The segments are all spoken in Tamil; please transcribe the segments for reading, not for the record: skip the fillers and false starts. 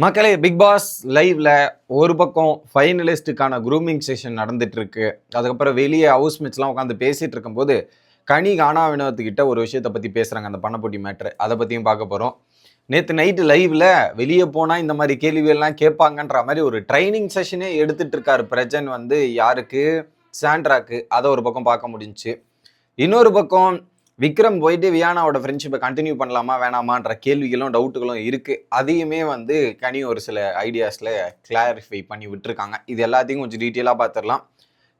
மக்களே, பிக் பாஸ் லைவ்ல ஒரு பக்கம் ஃபைனலிஸ்டுக்கான க்ரூமிங் செஷன் நடந்துட்டு இருக்கு. அதுக்கப்புறம் வெளியே ஹவுஸ் மேட்ச்லாம் உட்காந்து பேசிட்டு இருக்கும்போது கனி கானா வினோத்துக்கிட்ட ஒரு விஷயத்தை பற்றி பேசுகிறாங்க. அந்த பணப்பொட்டி மேட்ரு, அதை பற்றியும் பார்க்க போகிறோம். நேற்று நைட்டு லைவ்ல வெளியே போனால் இந்த மாதிரி கேள்வியெல்லாம் கேட்பாங்கன்ற மாதிரி ஒரு ட்ரைனிங் செஷனே எடுத்துட்டு இருக்காரு பிரஜன். யாருக்கு? சாண்ட்ராக்கு. அதை ஒரு பக்கம் பார்க்க முடிஞ்சுச்சு. இன்னொரு பக்கம் விக்ரம் போயிட்டு வியானாவோட ஃப்ரெண்ட்ஷிப்பை கண்டினியூ பண்ணலாமா வேணாமான்ற கேள்விகளும் டவுட்டுகளும் இருக்குது. அதையுமே கனி ஒரு சில ஐடியாஸில் கிளாரிஃபை பண்ணி விட்டுருக்காங்க. இது எல்லாத்தையும் கொஞ்சம் டீட்டெயிலாக பார்த்துடலாம்.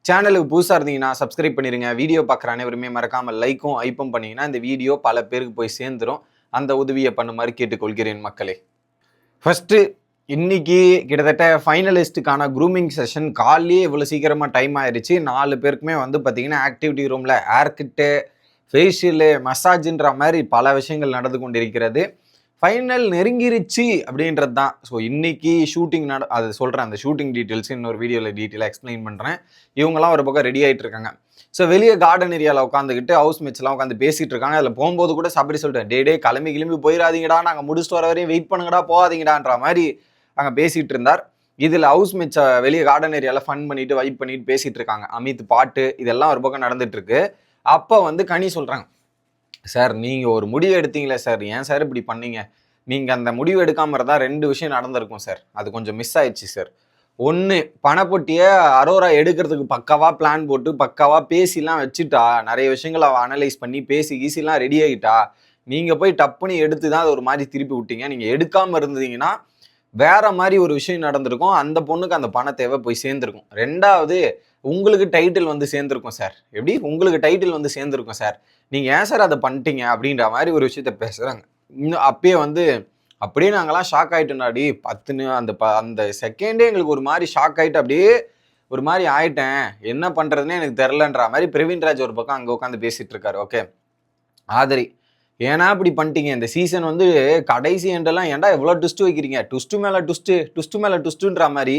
சேனலுக்கு புதுசாக இருந்தீங்கன்னா சப்ஸ்கிரைப் பண்ணிடுங்க. வீடியோ பார்க்குற அனைவருமே மறக்காமல் லைக்கும் ஐப்பும் பண்ணிங்கன்னா இந்த வீடியோ பல பேருக்கு போய் சேர்ந்துடும். அந்த உதவியை பண்ணுமாறு கேட்டுக்கொள்கிறேன் மக்களே. ஃபஸ்ட்டு, இன்னைக்கு கிட்டத்தட்ட ஃபைனலிஸ்ட்டுக்கான க்ரூமிங் செஷன் காலையே இவ்வளோ சீக்கிரமாக டைம் ஆயிடுச்சு. 4 பேருக்குமே பார்த்தீங்கன்னா ஆக்டிவிட்டி ரூமில் ஏர்கிட்டு, ஃபேஷியலு, மசாஜுன்ற மாதிரி பல விஷயங்கள் நடந்து கொண்டிருக்கிறது. ஃபைனல் நெருங்கிருச்சு அப்படின்றது தான். ஸோ இன்னைக்கு ஷூட்டிங் அது சொல்கிறேன். அந்த ஷூட்டிங் டீட்டெயில்ஸ் இன்னொரு வீடியோவில் டீட்டெயிலாக எக்ஸ்பிளைன் பண்ணுறேன். இவங்கெல்லாம் ஒரு பக்கம் ரெடி ஆகிட்டு இருக்காங்க. ஸோ வெளியே கார்டன் ஏரியாவில் உட்காந்துக்கிட்டு ஹவுஸ் மேட்ச்லாம் உட்காந்து பேசிகிட்டு இருக்காங்க. அதில் போகும்போது கூட சபரி சொல்லிட்டேன், டே கிளம்பி போயிடாதீங்கடா, நாங்கள் முடிச்சுட்டு வர வரையும் வெயிட் பண்ணுங்கடா, போகாதீங்கடான்ற மாதிரி அங்கே பேசிகிட்டு இருந்தார். இதில் ஹவுஸ் மேட்சை வெளியே கார்டன் ஏரியாவில் ஃபன் பண்ணிட்டு வைப் பண்ணிட்டு பேசிகிட்டு இருக்காங்க. அமித் பாட்டு இதெல்லாம் ஒரு பக்கம் நடந்துட்டு இருக்கு. அப்போ கனி சொல்கிறாங்க, சார் நீங்கள் ஒரு முடிவு எடுத்தீங்களே சார், ஏன் சார் இப்படி பண்ணீங்க? நீங்கள் அந்த முடிவு எடுக்காமல் இருந்தால் 2 விஷயம் நடந்திருக்கும் சார். அது கொஞ்சம் மிஸ் ஆயிடுச்சு சார். ஒன்று, பணப்பொட்டியை அரோரா எடுக்கிறதுக்கு பக்காவாக பிளான் போட்டு பக்காவாக பேசிலாம் வச்சுட்டா, நிறைய விஷயங்களை அனலைஸ் பண்ணி பேசி ஈஸிலாம் ரெடி ஆகிட்டா, நீங்கள் போய் டப்புன்னு எடுத்து தான் அது ஒரு மாதிரி திருப்பி விட்டீங்க. நீங்கள் எடுக்காமல் இருந்தீங்கன்னா வேற மாதிரி ஒரு விஷயம் நடந்திருக்கும். அந்த பொண்ணுக்கு அந்த பண தேவை போய் சேர்ந்துருக்கும். 2வது, உங்களுக்கு டைட்டில் சேர்ந்துருக்கும் சார். எப்படி உங்களுக்கு டைட்டில் சேர்ந்துருக்கும் சார், நீங்கள் ஏன் சார் அதை பண்ணிட்டீங்க அப்படின்ற மாதிரி ஒரு விஷயத்த பேசுகிறாங்க. இன்னும் அப்பயே அப்படியே நாங்களாம் ஷாக் ஆகிட்டோம்னாடி 10 அந்த செகண்டே எங்களுக்கு ஒரு மாதிரி ஷாக் ஆகிட்டு அப்படியே ஒரு மாதிரி ஆயிட்டேன், என்ன பண்ணுறதுனே எனக்கு தெரிலன்ற மாதிரி பிரவீன்ராஜ் ஒரு பக்கம் அங்கே உட்காந்து பேசிகிட்டு இருக்காரு. ஓகே ஆதரி, ஏன்னா இப்படி பண்ணிட்டீங்க? இந்த சீசன் கடைசி எண்டெல்லாம் ஏன்டா எவ்வளோ ட்விஸ்ட் வைக்கிறீங்க? ட்விஸ்ட்டு மேலே ட்விஸ்ட்டுன்ற மாதிரி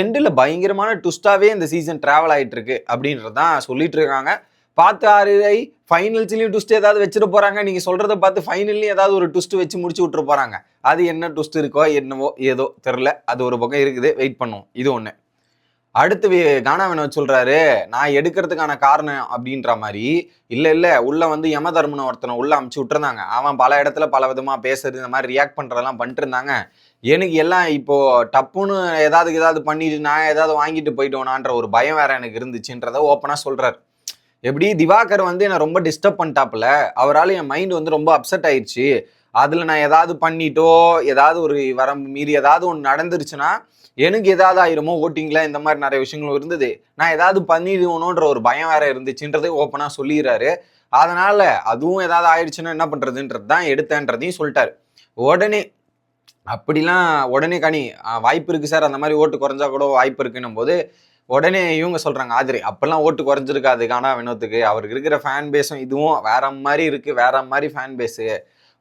எண்டில் பயங்கரமான ட்விஸ்ட்டாகவே இந்த சீசன் ட்ராவல் ஆகிட்டு இருக்கு அப்படின்றது தான் சொல்லிட்டு இருக்காங்க. பார்த்து 6 ஃபைனல்ஸ்லையும் ட்விஸ்ட் ஏதாவது வச்சுட்டு போகிறாங்க. நீங்கள் சொல்கிறத பார்த்து ஃபைனல்லையும் ஏதாவது ஒரு ட்விஸ்ட் வச்சு முடிச்சு விட்டுரு போகிறாங்க. அது என்ன ட்விஸ்ட் இருக்கோ என்னவோ ஏதோ தெரில, அது ஒரு பக்கம் இருக்குது, வெயிட் பண்ணுவோம். இது ஒன்று. அடுத்து கானா வினோத் சொல்றாரு, நான் எடுக்கிறதுக்கான காரணம் அப்படின்ற மாதிரி இல்லை உள்ள யம தர்மனை ஒருத்தனை உள்ள அமுச்சு விட்டுருந்தாங்க. அவன் பல இடத்துல பல விதமா பேசுறது, இந்த மாதிரி ரியாக்ட் பண்றதெல்லாம் பண்ணிட்டு இருந்தாங்க. எனக்கு எல்லாம் இப்போ டப்புன்னு ஏதாவது பண்ணிட்டு நான் ஏதாவது வாங்கிட்டு போயிட்டோனான்ற ஒரு பயம் வேற எனக்கு இருந்துச்சுன்றத ஓப்பனா சொல்றாரு. எப்படி திவாகர் என்னை ரொம்ப டிஸ்டர்ப் பண்ணிட்டாப்புல, அவரால் என் மைண்ட் ரொம்ப அப்செட் ஆயிடுச்சு. அதில் நான் ஏதாவது பண்ணிட்டோ, ஏதாவது ஒரு வரம்பு மீறி ஏதாவது ஒன்று நடந்துருச்சுன்னா எனக்கு ஏதாவது ஆயிருமோ ஓட்டிங்ல, இந்த மாதிரி நிறைய விஷயங்களும் இருந்தது. நான் ஏதாவது பண்ணிடுவோன்ற ஒரு பயம் வேற இருந்துச்சுன்றதை ஓப்பனா சொல்லிடுறாரு. அதனால அதுவும் ஏதாவது ஆயிடுச்சுன்னா என்ன பண்றதுன்றது தான் எடுத்தேன்றதையும் சொல்லிட்டாரு. உடனே கனி வாய்ப்பு இருக்கு சார், அந்த மாதிரி ஓட்டு குறைஞ்சா கூட வாய்ப்பு இருக்குன்னும் போது உடனே இவங்க சொல்றாங்க, ஆதிரி அப்பெல்லாம் ஓட்டு குறைஞ்சிருக்காது கானா வினோத்துக்கு, அவருக்கு இருக்கிற ஃபேன் பேஸும் இதுவும் வேற மாதிரி இருக்கு, வேற மாதிரி ஃபேன் பேஸு,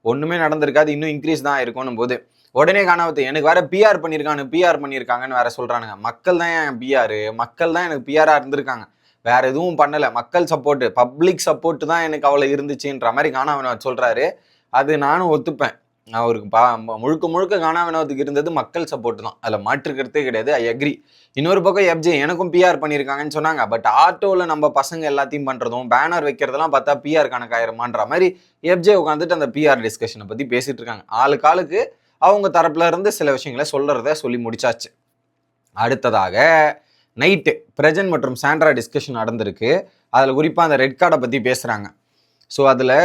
ஒண்ணுமே நடந்திருக்காது, இன்னும் இன்க்ரீஸ் தான் இருக்கும்னும் போது உடனே காணாவது எனக்கு வேற பிஆர் பண்ணியிருக்காங்கன்னு வேற சொல்றானுங்க. மக்கள் தான் என் பிஆர், மக்கள் தான் எனக்கு பிஆரா இருந்திருக்காங்க, வேற எதுவும் பண்ணல, மக்கள் சப்போர்ட், பப்ளிக் சப்போர்ட் தான் எனக்கு அவ்வளோ இருந்துச்சுன்ற மாதிரி கானா வினோத் சொல்றாரு. அது நானும் ஒத்துப்பேன். அவருக்கு முழுக்க கானா வினோத்துக்கு இருந்தது மக்கள் சப்போர்ட் தான், அதில் மாற்றுக்கிறதே கிடையாது. I agree. இன்னொரு பக்கம் எஃப்ஜே எனக்கும் பிஆர் பண்ணியிருக்காங்கன்னு சொன்னாங்க. பட் ஆட்டோவில் நம்ம பசங்க எல்லாத்தையும் பண்ணுறதும் பேனர் வைக்கிறதெல்லாம் பார்த்தா பிஆர் கணக்காயிருமான்ற மாதிரி எஃப்ஜே உட்காந்துட்டு அந்த பிஆர் டிஸ்கஷனை பற்றி பேசிட்டு இருக்காங்க. ஆளுக்கு அவங்க தரப்புல இருந்து சில விஷயங்களை சொல்லி முடிச்சாச்சு. அடுத்ததாக நைட்டு பிரஜன் மற்றும் சாண்ட்ரா டிஸ்கஷன் நடந்திருக்கு. அதில் குறிப்பாக அந்த ரெட் கார்டை பற்றி பேசுகிறாங்க. ஸோ அதில்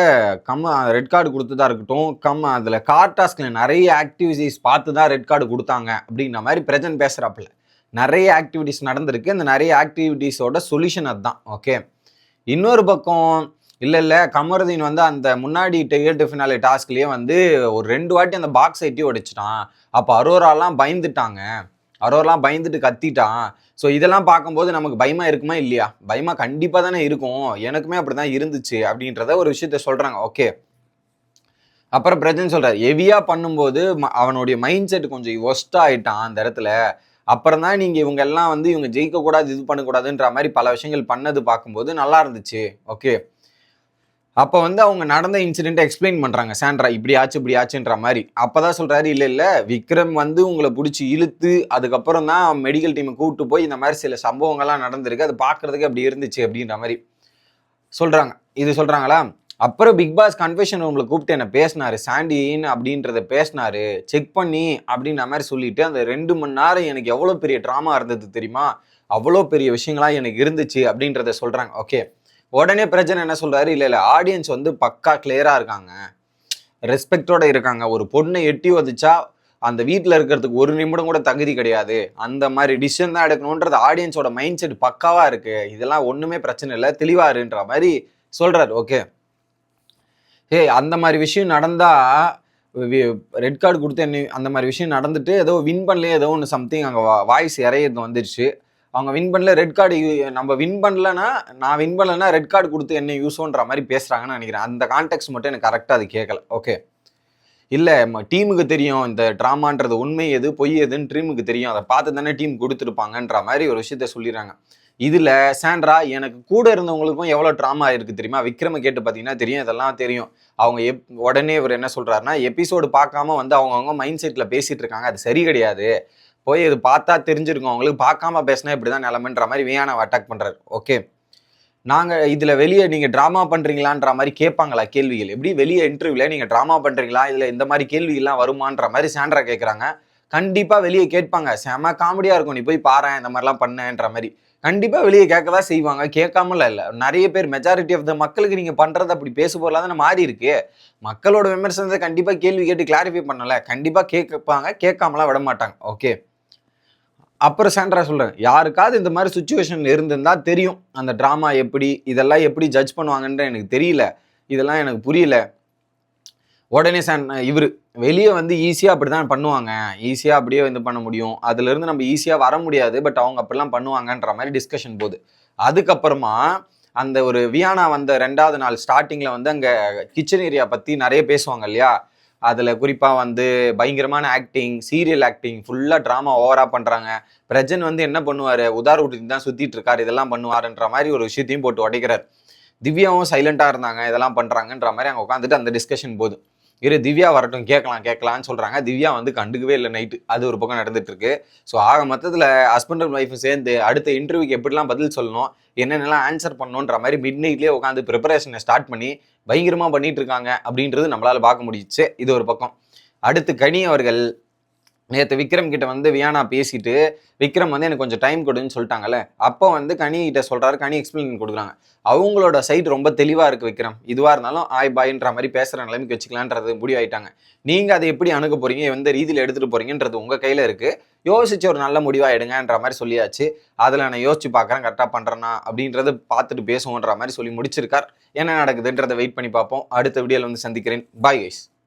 ரெட் கார்டு கொடுத்ததா இருக்கட்டும், அதில் கார் டாஸ்கில் நிறைய ஆக்டிவிட்டிஸ் பார்த்து தான் ரெட் கார்டு கொடுத்தாங்க அப்படின்ற மாதிரி பிரஜன் பேசுகிறாப்புல. நிறைய ஆக்டிவிட்டிஸ் நடந்திருக்கு, அந்த நிறைய ஆக்டிவிட்டிஸோட சொல்யூஷன் அதுதான். ஓகே, இன்னொரு பக்கம் இல்லை கமருதீன் அந்த முன்னாடி டிக்கெட் ஃபினாலே டாஸ்க்லேயே ஒரு 2 வாட்டி அந்த பாக்ஸ் ஐட்டி உடைச்சிட்டான். அப்போ அரோராலாம் பயந்துட்டு கத்திட்டான். ஸோ இதெல்லாம் பார்க்கும்போது நமக்கு பயமா இருக்குமா இல்லையா? பயமா கண்டிப்பாக தானே இருக்கும், எனக்குமே அப்படி தான் இருந்துச்சு அப்படின்றத ஒரு விஷயத்த சொல்கிறாங்க. ஓகே, அப்புறம் பிரஜன் சொல்கிறார், ஹெவியாக பண்ணும்போது அவனுடைய மைண்ட் செட் கொஞ்சம் ஒஸ்ட் ஆகிட்டான் அந்த இடத்துல. அப்புறம் தான் நீங்கள் இவங்க எல்லாம் இவங்க ஜெயிக்கக்கூடாது, இது பண்ணக்கூடாதுன்ற மாதிரி பல விஷயங்கள் பண்ணது பார்க்கும்போது நல்லா இருந்துச்சு. ஓகே, அப்போ வந்து அவங்க நடந்த இன்சிடென்ட்டை எக்ஸ்பிளைன் பண்ணுறாங்க சாண்ட்ரா, இப்படி ஆச்சு இப்படி ஆச்சுன்ற மாதிரி. அப்போ தான் சொல்கிறாரு, இல்லை இல்லை விக்ரம் வந்து உங்களை பிடிச்சி இழுத்து அதுக்கப்புறம் தான் மெடிக்கல் டீமை கூப்பிட்டு போய் இந்த மாதிரி சில சம்பவங்கள்லாம் நடந்திருக்கு, அது பார்க்குறதுக்கு அப்படி இருந்துச்சு அப்படின்ற மாதிரி சொல்கிறாங்க. இது சொல்கிறாங்களா? அப்புறம் பிக் பாஸ் கன்ஃபெஷன் ரூம்ல கூப்பிட்டு என்ன பேசினாரு, சாண்டின்னு அப்படின்றத பேசினாரு, செக் பண்ணி அப்படின்ற மாதிரி சொல்லிட்டு அந்த 2 மணி நேரம் எனக்கு எவ்வளோ பெரிய ட்ராமா இருந்தது தெரியுமா, அவ்வளோ பெரிய விஷயங்களா எனக்கு இருந்துச்சு அப்படின்றத சொல்கிறாங்க. ஓகே, உடனே பிரச்சனை என்ன சொல்றாரு, இல்லை இல்லை ஆடியன்ஸ் வந்து பக்கா கிளியரா இருக்காங்க, ரெஸ்பெக்டோட இருக்காங்க, ஒரு பொண்ணை எட்டி வதிச்சா அந்த வீட்டில் இருக்கிறதுக்கு ஒரு நிமிடம் கூட தகுதி கிடையாது, அந்த மாதிரி டிசிஷன் தான் எடுக்கணுன்றது ஆடியன்ஸோட மைண்ட் செட் பக்காவா இருக்கு, இதெல்லாம் ஒண்ணுமே பிரச்சனை இல்லை, தெளிவாருன்ற மாதிரி சொல்றாரு. ஓகே, அந்த மாதிரி விஷயம் நடந்தா ரெட் கார்டு கொடுத்து என்ன அந்த மாதிரி விஷயம் நடந்துட்டு ஏதோ வின் பண்ணலையே ஏதோ ஒன்று சம்திங் அங்கே வாய்ஸ் இறையிறது வந்துருச்சு, அவங்க வின் பண்ணல ரெட் கார்டு, நம்ம வின் பண்ணலன்னா நான் வின் பண்ணலன்னா ரெட் கார்டு கொடுத்து என்ன யூஸோன்ற மாதிரி பேசுகிறாங்கன்னு நினைக்கிறேன். அந்த கான்டெக்ட் மட்டும் எனக்கு கரெக்டாக அது கேட்கல. ஓகே, இல்லை டீமுக்கு தெரியும் இந்த ட்ராமான்றது உண்மை எது பொய் எதுன்னு டீமுக்கு தெரியும், அதை பார்த்து தானே டீம் கொடுத்துருப்பாங்கன்ற மாதிரி ஒரு விஷயத்த சொல்லிடுறாங்க. இதில் சாண்ட்ரா எனக்கு கூட இருந்தவங்களுக்கும் எவ்வளோ ட்ராமா இருக்குது தெரியுமா, விக்ரமை கேட்டு பார்த்தீங்கன்னா தெரியும், இதெல்லாம் தெரியும். அவங்க உடனே இவர் என்ன சொல்கிறாருன்னா, எபிசோடு பார்க்காம வந்து அவங்கவுங்க மைண்ட் செட்டில் பேசிகிட்டு இருக்காங்க, அது சரி கிடையாது, போய் இது பார்த்தா தெரிஞ்சிருக்கும் அவங்களுக்கு, பார்க்காம பேசினா இப்படி தான் நிலமன்ற மாதிரி வியானாவை அட்டாக் பண்ணுறாரு. ஓகே, நாங்கள் இதில் வெளியே நீங்கள் ட்ராமா பண்ணுறீங்களான்ற மாதிரி கேட்பாங்களா கேள்விகள், எப்படி வெளியே இன்டர்வியூவில் நீங்கள் ட்ராமா பண்ணுறீங்களா, இதில் இந்த மாதிரி கேள்விகள்லாம் வருமான்ற மாதிரி சாண்ட்ரா கேட்குறாங்க. கண்டிப்பாக வெளியே கேட்பாங்க, செம காமெடியாக இருக்கும், நீ போய் பாரு இந்த மாதிரிலாம் பண்ணேன்ற மாதிரி கண்டிப்பாக வெளியே கேட்க தான் செய்வாங்க, கேட்காமல இல்லை. நிறைய பேர் மெஜாரிட்டி ஆஃப் த மக்களுக்கு நீங்கள் பண்ணுறது அப்படி பேச போகலாம் தானே மாறி இருக்கு, மக்களோட விமர்சனத்தை கண்டிப்பாக கேள்வி கேட்டு கிளாரிஃபை பண்ணல, கண்டிப்பாக கேட்பாங்க, கேட்காமலாம் விட மாட்டாங்க. ஓகே, அப்புறம் சாண்ட்ரா சொல்கிறேன், யாருக்காவது இந்த மாதிரி சுச்சுவேஷன் இருந்திருந்தா தெரியும் அந்த ட்ராமா எப்படி, இதெல்லாம் எப்படி ஜட்ஜ் பண்ணுவாங்கன்ற எனக்கு தெரியல, இதெல்லாம் எனக்கு புரியல. உடனே இவர் வெளியே வந்து ஈஸியாக அப்படி தான் பண்ணுவாங்க, ஈஸியாக அப்படியே வந்து பண்ண முடியும், அதுலேருந்து நம்ம ஈஸியாக வர முடியாது, பட் அவங்க அப்படிலாம் பண்ணுவாங்கன்ற மாதிரி டிஸ்கஷன் போகுது. அதுக்கப்புறமா அந்த ஒரு வியானா வந்த 2வது நாள் ஸ்டார்டிங்கில் வந்து அங்கே கிச்சன் ஏரியா பற்றி நிறைய பேசுவாங்க இல்லையா, அதில் குறிப்பாக வந்து பயங்கரமான ஆக்டிங், சீரியல் ஆக்டிங், ஃபுல்லாக ட்ராமா ஓவராக பண்ணுறாங்க. பிரஜன் வந்து என்ன பண்ணுவார், உதார் ஊட்டி தான் சுற்றிட்டு இருக்காரு, இதெல்லாம் பண்ணுவாருன்ற மாதிரி ஒரு விஷயத்தையும் போட்டு உடைக்கிறார். திவ்யாவும் சைலண்டாக இருந்தாங்க, இதெல்லாம் பண்ணுறாங்கன்ற மாதிரி அங்கே உட்காந்துட்டு அந்த டிஸ்கஷன் போகுது. திவ்யா வரட்டும் கேட்கலான்னு சொல்கிறாங்க. திவ்யா வந்து கண்டுக்கவே இல்லை நைட்டு, அது ஒரு பக்கம் நடந்துட்டு இருக்கு. ஸோ ஆக மொத்தத்தில் ஹஸ்பண்ட் அண்ட் ஒய்ஃபும் சேர்ந்து அடுத்த இன்டர்வியூக்கு எப்படிலாம் பதில் சொல்லணும், என்னென்னலாம் ஆன்சர் பண்ணணுன்ற மாதிரி மிட் நைட்லேயே உட்காந்து ப்ரிப்பரேஷனை ஸ்டார்ட் பண்ணி பயங்கரமாக பண்ணிட்டு இருக்காங்க அப்படின்றது நம்மளால் பார்க்க முடிஞ்சிச்சு. இது ஒரு பக்கம். அடுத்து கனி அவர்கள் நேற்று விக்ரம் கிட்ட வந்து வியானா பேசிட்டு விக்ரம் வந்து எனக்கு கொஞ்சம் டைம் கொடுன்னு சொல்லிட்டாங்கல்ல, அப்போ வந்து கனி கிட்ட சொல்கிறாரு, கனி எக்ஸ்பிளைன் கொடுக்குறாங்க. அவங்களோட சைட் ரொம்ப தெளிவாக இருக்குது விக்ரம், இதுவாக இருந்தாலும் ஆய் பாயின்ற மாதிரி பேசுகிற நிலைமைக்கு வச்சுக்கலான்றது முடிவாயிட்டாங்க. நீங்கள் அதை எப்படி அணுக போகிறீங்க, எந்த ரீதியில் எடுத்துகிட்டு போகிறீங்கன்றது உங்கள் கையில் இருக்குது, யோசிச்சு ஒரு நல்ல முடிவாக எடுங்கன்ற மாதிரி சொல்லியாச்சு. அதில் நான் யோசிச்சு பார்க்குறேன் கரெக்டாக பண்ணுறேன்னா அப்படின்றத பார்த்துட்டு பேசுவோன்ற மாதிரி சொல்லி முடிச்சிருக்கார். என்ன நடக்குதுன்றதை வெயிட் பண்ணி பார்ப்போம். அடுத்த வீடியோவில் வந்து சந்திக்கிறேன். Bye guys.